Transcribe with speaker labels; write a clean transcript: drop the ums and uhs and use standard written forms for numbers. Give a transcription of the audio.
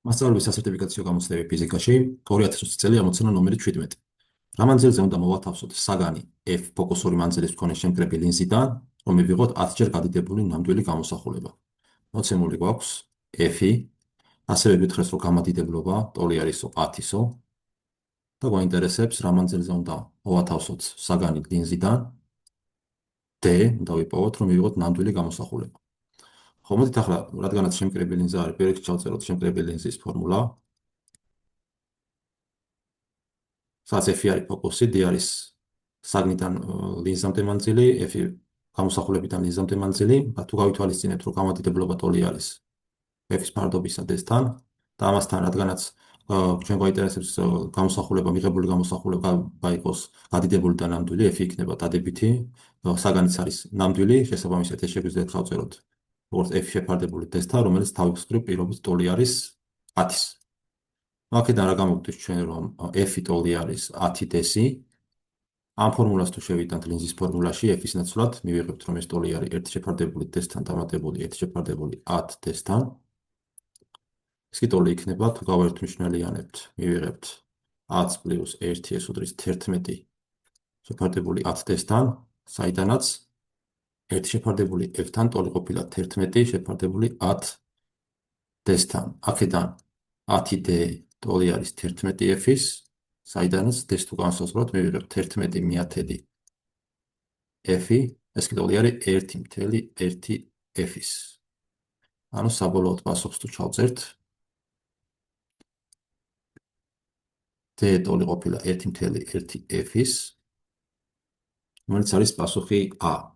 Speaker 1: მასწავლებლის სასერტიფიკაციო გამოცდები ფიზიკაში 2020 წელი ამოცანა ნომერი 17. რა მანძილზე უნდა მოვათავსოთ საგანი F ფოკუსური მანძილის მქონე შემკრები ლინზიდან, რომ მივიღოთ 10-ჯერ გადიდებული ნამდვილი გამოსახულება. მოცემული გვაქვს F-ი, ასევე გითხრეს, რომ გამადიდებლობა ტოლი არისო 10-ისო და გვაინტერესებს რა მანძილზე უნდა მოვათავსოთ საგანი ლინზიდან D, უნდა ვიპოვოთ, რომ მივიღოთ ნამდვილი გამოსახულება. ხო, მოდით ახლა, რადგანაც შემკრები ლინზა არის, პირველ რიგში ჩავწეროთ შემკრები ლინზის ფორმულა. სადაც F არის ფოკუსი, D არის საგნიდან ლინზამდე მანძილი, F გამოსახულებიდან ლინზამდე მანძილი, თუ გავითვალისწინებთ, რომ გამადიდებლობა ტოლი არის F-ის ფარდობისა D-სთან და ამასთან, რადგანაც ჩვენ გვაინტერესებს გამოსახულება, მიღებული გამოსახულება იყოს გადიდებული და ნამდვილი, F იქნება დადებითი, საგანიც არის ნამდვილი, შესაბამისად ეს შეგვიძლია გავწეროთ როგორც F შეფარდებული D-სთან, რომელიც თავის მხრივ პირობით ტოლი არის 10-ის. აქედან რა გამოგვდის ჩვენ, რომ F-ი ტოლი არის 10 D-სი. ამ ფორმულას თუ შევიტანთ ლინზის ფორმულაში, F-ის ნაცვლად მივიღებთ, რომ ეს ტოლი არის 1 შეფარდებული D-სთან დამატებული 1 შეფარდებული 10 D-სთან. ეს კი ტოლი იქნება, თუ გავერთმნიშვნელიანებთ, მივიღებთ 10 პლუს 1 ეს უდრის 11 შეფარდებული 10 D-სთან, საიდანაც 1 შეფარდებული F-თან ტოლი ყოფილა 11 შეფარდებული 10 D-სთან. აქედან 10 D ტოლი არის 11 F-ის, საიდანაც D-ს თუ განსაზღვროთ, მივიღებთ 11 მიათედი F-ი, ეს კი ტოლი არის 1.1 F-ის. ანუ საბოლოოდ პასუხს თუ ჩავწერთ, D ტოლი ყოფილა 1.1 F-ის, რომელიც არის პასუხი A.